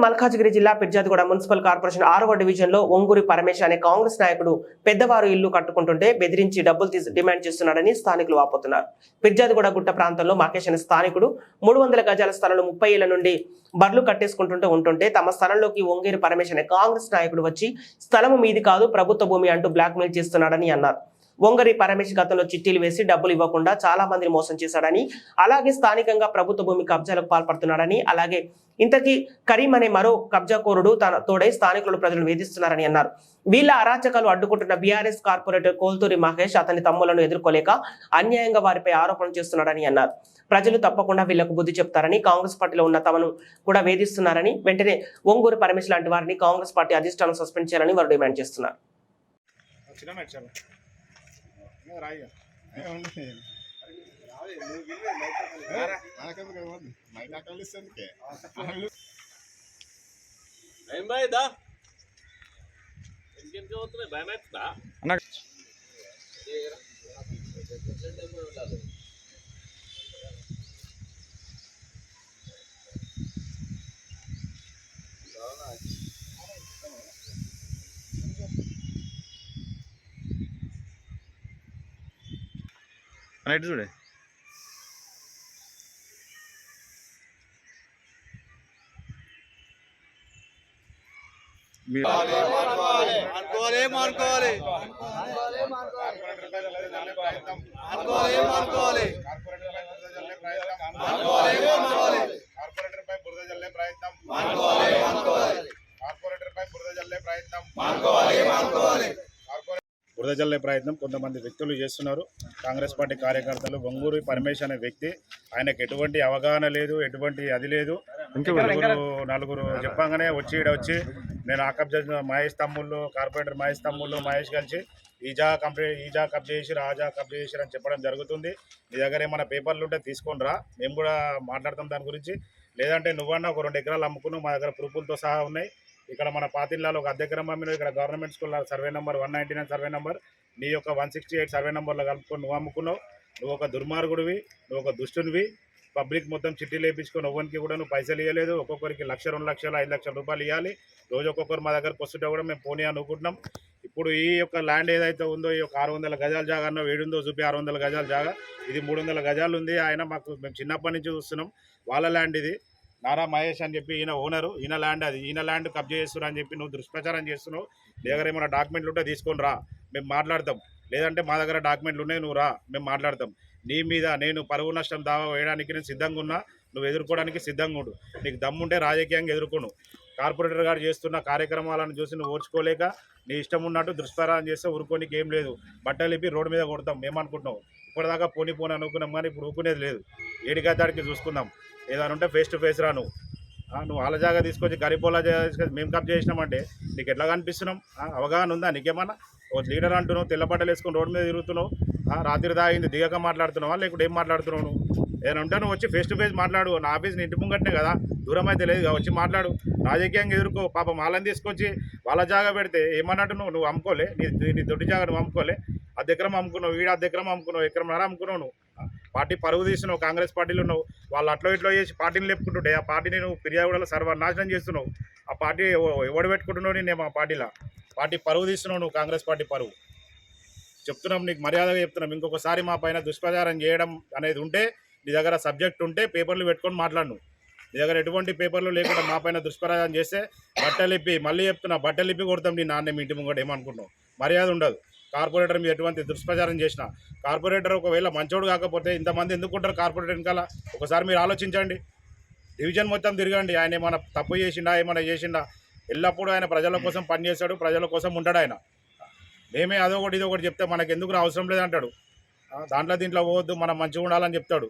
మల్కాజిగిరి జిల్లా Peerzadiguda municipal corporation 6వ డివిజన్లో ఒంగూరి పరమేశ్ అనే కాంగ్రెస్ నాయకుడు పెద్దవారు ఇల్లు కట్టుకుంటుంటే బెదిరించి డబ్బులు డిమాండ్ చేస్తున్నాడని స్థానికులు వాపోతున్నారు. పిర్జాదిగూడ గుట్ట ప్రాంతంలో మహేష్ అనే స్థానికుడు 300 గజాల స్థలంలో 30 ఏళ్ల నుండి బర్లు కట్టేసుకుంటుంటే తమ స్థలంలోకి ఒంగూరి పరమేశ్ అనే కాంగ్రెస్ నాయకుడు వచ్చి స్థలము మీది కాదు ప్రభుత్వ భూమి అంటూ బ్లాక్మెయిల్ చేస్తున్నాడని అన్నారు. ఒంగరి పరమేశ్ గతంలో చిట్టీలు వేసి డబ్బులు ఇవ్వకుండా చాలా మందిని మోసం చేశాడని, అలాగే స్థానికంగా ప్రభుత్వ భూమి కబ్జాలకు పాల్పడుతున్నాడని, అలాగే ఇంతకీ కరీం అనే మరో కబ్జాకోరుడు తోడై స్థానికులు ప్రజలను వేధిస్తున్నారని అన్నారు. వీళ్ళ అరాచకాలు అడ్డుకుంటున్న బీఆర్ఎస్ కార్పొరేటర్ కోల్తూరి మహేష్ అతని తమ్ములను ఎదుర్కోలేక అన్యాయంగా వారిపై ఆరోపణలు చేస్తున్నాడని అన్నారు. ప్రజలు తప్పకుండా వీళ్లకు బుద్ధి చెప్తారని, కాంగ్రెస్ పార్టీలో ఉన్న తమను కూడా వేధిస్తున్నారని, వెంటనే ఒంగూరు పరమేశ్ లాంటి వారిని కాంగ్రెస్ పార్టీ అధిష్టానం సస్పెండ్ చేయాలని వారు డిమాండ్ చేస్తున్నారు. రైట్ చూడే బురద జల్లే ప్రయత్నం కొంతమంది వ్యక్తులు చేస్తున్నారు. కాంగ్రెస్ పార్టీ కార్యకర్తలు. ఒంగూరి పరమేశ్ అనే వ్యక్తి, ఆయనకు ఎటువంటి అవగాహన లేదు, ఎటువంటి అది లేదు. నలుగురు చెప్పంగానే వచ్చి నేను ఆ కబ్జా మహేష్ తమ్ముళ్ళు, కార్పొరేటర్ మహేష్ తమ్ముళ్ళు మహేష్ కలిసి ఈజా కబ్జా చేసి రాజా కబ్జా చేసిరు అని చెప్పడం జరుగుతుంది. నీ దగ్గర ఏమైనా పేపర్లు ఉంటే తీసుకొని రా, మేము కూడా మాట్లాడతాం దాని గురించి. లేదంటే నువ్వన్నా ఒక 2 ఎకరాలు అమ్ముకున్నావు, మా దగ్గర ప్రూఫ్లతో సహా ఉన్నాయి. ఇక్కడ మన పాతిల్లాలో ఒక అద్దె ఎకరం అమ్మినావు, ఇక్కడ government school survey number 199 survey number నీ యొక్క 168 సర్వే నెంబర్లో కలుపుకొని నువ్వు అమ్ముకున్నావు. నువ్వు ఒక దుర్మార్గుడివి, నువ్వు ఒక దుష్టునివి. పబ్లిక్ మొత్తం చిట్టీలు వేయించుకొని ఒవ్వరికి కూడా నువ్వు పైసలు ఇవ్వలేదు. ఒక్కొక్కరికి 1 లక్ష, 2 లక్షలు, 5 లక్షల రూపాయలు ఇవ్వాలి. రోజు ఒక్కొక్కరు మా దగ్గరకు వస్తుంటే కూడా మేము పోనీ అనుకుంటున్నాం. ఇప్పుడు ఈ యొక్క ల్యాండ్ ఏదైతే ఉందో, ఈ యొక్క 600 గజాల జాగా అన్న వేడుందో చూపి 600 గజాల జాగా, ఇది 300 గజాలు ఉంది. ఆయన మేము చిన్నప్పటి నుంచి చూస్తున్నాం. వాళ్ళ ల్యాండ్ ఇది. నారా మహేష్ అని చెప్పి ఈయన ఓనరు, ఈయన ల్యాండ్ అది. ఈయన ల్యాండ్ కబ్జా చేస్తున్నారు అని చెప్పి నువ్వు దుష్ప్రచారం చేస్తున్నావు. నీ దగ్గర ఏమైనా డాక్యుమెంట్లు ఉంటే తీసుకొని రా, మేము మాట్లాడతాం. లేదంటే మా దగ్గర డాక్యుమెంట్లు ఉన్నాయి, నువ్వు రా, మేము మాట్లాడతాం. నీ మీద నేను పరువు నష్టం దావా వేయడానికి నేను సిద్ధంగా ఉన్నా, నువ్వు ఎదుర్కోవడానికి సిద్ధంగా ఉండు. నీకు దమ్ముంటే రాజకీయంగా ఎదుర్కొను. కార్పొరేటర్ గారు చేస్తున్న కార్యక్రమాలను చూసి నువ్వు ఓర్చుకోలేక నీ ఇష్టం ఉన్నట్టు దుష్ప్రచారం చేస్తే ఊరుకోనికి ఏం లేదు. బట్టలు ఇప్పి రోడ్డు మీద కొడతాం ఏమనుకుంటున్నావు? ఇప్పటిదాకా పోనీ అనుకున్నాం, కానీ ఇప్పుడు ఊరుకునేది లేదు. ఏడికాడికి చూసుకుందాం. ఏదైనా ఉంటే ఫేస్ టు ఫేస్ రా. నువ్వు వాళ్ళ జాగా తీసుకొచ్చి గరిపోలా తీసుకొచ్చి మేము కబ్జా చేసినామంటే నీకు ఎట్లా కనిపిస్తున్నాం? అవగాహన ఉందా నీకేమన్నా? ఓ లీడర్ అంటున్నావు, తెల్ల బట్టలు వేసుకొని రోడ్డు మీద తిరుగుతున్నావు, రాత్రి తాగింది దిగక మాట్లాడుతున్నావా, లేకుంటే ఏం మాట్లాడుతున్నావు? నువ్వు ఏదైనా ఉంటే నువ్వు వచ్చి ఫేస్ టు ఫేస్ మాట్లాడు. నా ఆఫీస్ నీ ఇంటి ముంగట్నే కదా, దూరం అయితే లేదు, వచ్చి మాట్లాడు. రాజకీయంగా ఎదుర్కో. పాపం వాళ్ళని తీసుకొచ్చి వాళ్ళ జాగా పెడితే ఏమన్నట్టు నువ్వు అమ్ముకోలే, నీ దొడ్డి జాగా నువ్వు అమ్ముకోలే. అది ఎకరం అమ్ముకున్నావు, వీడు అది ఎకరం అమ్ముకున్నావు, ఎకరంన్నర అమ్ముకున్నావు. నువ్వు పార్టీ పరువు తీస్తున్నావు. కాంగ్రెస్ పార్టీలో ఉన్నావు. వాళ్ళు అట్లో ఇట్లో చేసి పార్టీని లేపుకుంటుంటే ఆ పార్టీని నువ్వు ఫిర్యాదులో సర్వనాశనం చేస్తున్నావు. ఆ పార్టీ ఎవడు పెట్టుకుంటున్నావు? నేను ఆ పార్టీ పరువు తీస్తున్నావు నువ్వు, కాంగ్రెస్ పార్టీ పరువు. చెప్తున్నాం, నీకు మర్యాదగా చెప్తున్నాం. ఇంకొకసారి మా పైన దుష్ప్రచారం చేయడం అనేది ఉంటే, నీ దగ్గర సబ్జెక్ట్ ఉంటే పేపర్లు పెట్టుకొని మాట్లాడు. నీ దగ్గర ఎటువంటి పేపర్లు లేకుండా మా పైన దుష్ప్రచారం చేస్తే బట్టలిప్పి, మళ్ళీ చెప్తున్నా, బట్టలిప్పి కొడతాం. నీ నాన్న మీ ఇంటి ముంగట ఏమనుకుంటున్నావు? మర్యాద ఉండదు. కార్పొరేటర్ మీద ఎటువంటి దుష్ప్రచారం చేసిన కార్పొరేటర్ ఒకవేళ మంచోడు కాకపోతే ఇంతమంది ఎందుకుంటారు కార్పొరేటర్ వెనకాల? ఒకసారి మీరు ఆలోచించండి. డివిజన్ మొత్తం తిరగండి. ఆయన ఏమైనా తప్పు చేసిండా, ఏమైనా చేసిండా? ఎల్లప్పుడూ ఆయన ప్రజల కోసం పనిచేస్తాడు, ప్రజల కోసం ఉంటాడు ఆయన. మేమే అదొకటి ఇదొకటి చెప్తే మనకు ఎందుకు అవసరం లేదంటాడు. దీంట్లో పోవద్దు, మనం మంచిగా ఉండాలని చెప్తాడు.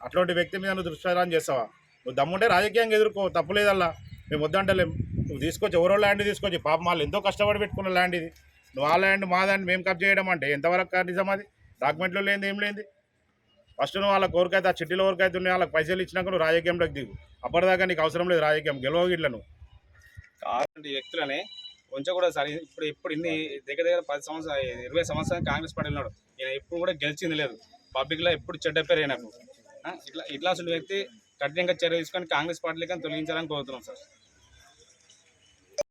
అట్లాంటి వ్యక్తి మీద నువ్వు దుష్ప్రచారం చేస్తావా? నువ్వు దమ్ముంటే రాజకీయంగా ఎదుర్కో, తప్పులేదల్లా. మేము వద్దంటలేం. నువ్వు తీసుకొచ్చి ఎవరో ల్యాండ్ తీసుకొచ్చి, పాపం వాళ్ళు ఎంతో కష్టపడి పెట్టుకున్న ల్యాండ్ ఇది. నువ్వు ఆ ల్యాండ్ మా ల్యాండ్ మేము కబ్జా చేయడం అంటే ఎంతవరకు నిజం? అది డాక్యుమెంట్లో లేనిది ఏం లేనిది. ఫస్ట్ నువ్వు వాళ్ళ కోరికైతే, ఆ చిట్టీలో వరకైతే ఉన్నాయి, వాళ్ళకి పైసలు ఇచ్చినాక నువ్వు రాజకీయంలోకి దిగు. అప్పటిదాకా నీకు అవసరం లేదు రాజకీయం, గెలవగిట్ల నువ్వు. కావాలంటే వ్యక్తులనే కొంచెం కూడా సరే. ఇప్పుడు ఇన్ని దగ్గర 10 సంవత్సరాలు 20 సంవత్సరాలు కాంగ్రెస్ పార్టీ ఉన్నాడు. ఈయన ఎప్పుడు కూడా గెలిచింది లేదు. పబ్లిక్లో ఎప్పుడు చెడ్డ పేరు నాకు. ఇట్లాంటి వ్యక్తి కఠినంగా చర్య తీసుకొని కాంగ్రెస్ పార్టీకి తొలగించాలని కోరుతున్నాం సార్.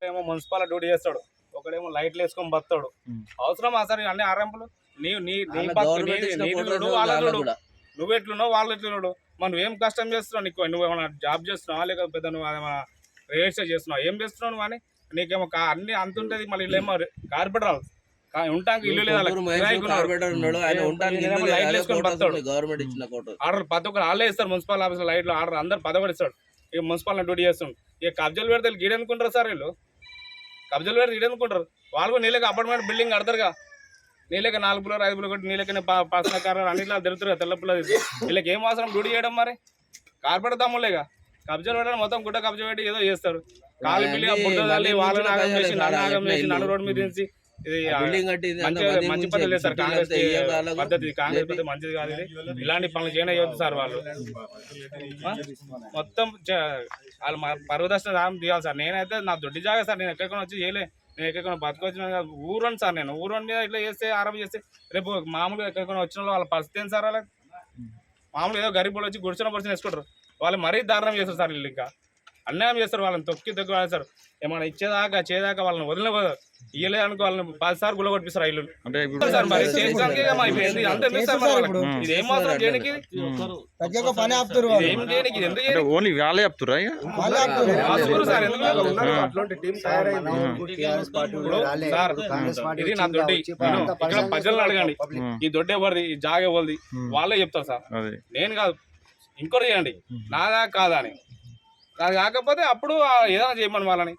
ఏమో మున్సిపల్ డ్యూటీ చేస్తాడు, ఒకడేమో లైట్లు వేసుకొని బతాడు. అవసరం సార్ అన్ని ఆరంపులు? నువ్వు ఎట్లున్నావు వాళ్ళు ఎట్లున్నాడు, మనం ఏం కష్టం చేస్తున్నావు, నీకు నువ్వు ఏమైనా జాబ్ చేస్తున్నావా లేక పెద్ద నువ్వు ఏమైనా రేట్స్ చేస్తున్నావు, ఏం చేస్తున్నావు నువ్వు అని? నీకేమో అన్ని అంత ఉంటుంది, మళ్ళీ ఇల్లేమో కార్పొరేటర్ ఉంటానికి ఇల్లు లేదు, లైట్లు వేసుకొని బతాడు. ఆర్డర్ ప్రతి ఒక్కరు వాళ్ళే ఇస్తారు, మున్సిపల్ ఆఫీస్ లైట్లు ఆర్డర్ అందరు పదకొండు ఇస్తాడు. ఇక మున్సిపల్ డ్యూటీ చేస్తాడు. ఇక కబ్జాలు పెడితే గీడనుకుంటారు సార్ వీళ్ళు, కబ్జాలు పెడితే గీడనుకుంటారు. వాళ్ళు కూడా నీళ్ళకి అపార్ట్మెంట్ బిల్డింగ్ కడతారుగా, నీళ్ళకి 4 ఫ్లోర్ 5 ఫ్లోర్ కొట్టి నీళ్ళకి పర్సనల్ కార్ అన్నిట్లో తిరుగుతారు తెల్లపుల్ల. వీళ్ళకి ఏం అవసరం డ్యూటీ చేయడం? మరి కార్పొరేట్ తమ్ముళ్ళేగా కబ్జాలు పెట్టడం, మొత్తం గుడ్డ కబ్జా పెట్టి ఏదో చేస్తారు. కాలు బిల్లి బుడ్డదాలి వాళ్ళని ఆగం చేసి నన్ను రోడ్డు మీద దించి ఇది మంచి పద్ధతి లేదు సార్. కాంగ్రెస్ పద్ధతి మంచిది కాదు ఇది. ఇలాంటి పనులు చేయనయ్యొద్దు సార్. వాళ్ళు మొత్తం వాళ్ళు పరువుదర్శనం తీయాలి సార్. నేనైతే నా దొడ్డి జాగా సార్, నేను ఎక్కడికైనా వచ్చి చేయలే, నేను ఎక్కడికైనా బతకొచ్చిన ఊరోని సార్. నేను ఊరోని మీద ఇట్లా చేస్తే ఆరోపణ చేస్తే రేపు మామూలుగా ఎక్కడికైనా వచ్చిన వాళ్ళ పరిస్థితి ఏంటి సార్? వాళ్ళకి మామూలుగా ఏదో గరీబులు వచ్చి గుడిచిన వేసుకుంటారు, వాళ్ళు మరీ దారుణం చేస్తారు సార్. వీళ్ళు ఇంకా అన్యాయం చేస్తారు, వాళ్ళని తొక్కి వాడేస్తారు. ఏమైనా చేదాకా వాళ్ళని వదిలిన ఇయ్యలేదు అనుకో, వాళ్ళని 10 సార్లు గుల్ల కొట్టిస్తారు ఇల్లు. మరి చేయడానికి అంత ఎందుకు సార్? ఇది ఏం అవసరం చేయడానికి? ఏం చేయడానికి? ఇది ఎందుకు సార్? ఇది నా దొడ్డి, ఇక్కడ ప్రజలను అడగండి ఈ దొడ్డి ఎవరిది, ఈ జాగ ఎవరిది, వాళ్ళే చెప్తారు సార్. నేను కాదు, ఇంకోటి చేయండి, నాదా కాదా అని. అది కాకపోతే అప్పుడు ఏదైనా చేయమని వాళ్ళని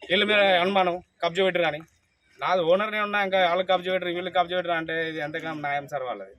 వీళ్ళు మీద అనుమానం కబ్జా పెట్టరు. కానీ నాది ఓనర్ నేను ఉన్నా, ఇంకా వాళ్ళకి కబ్జా పెట్టరు వీళ్ళు కబ్జా పెట్టరు అంటే ఇది ఎంతకన్నా న్యాయం సార్ వాళ్ళది?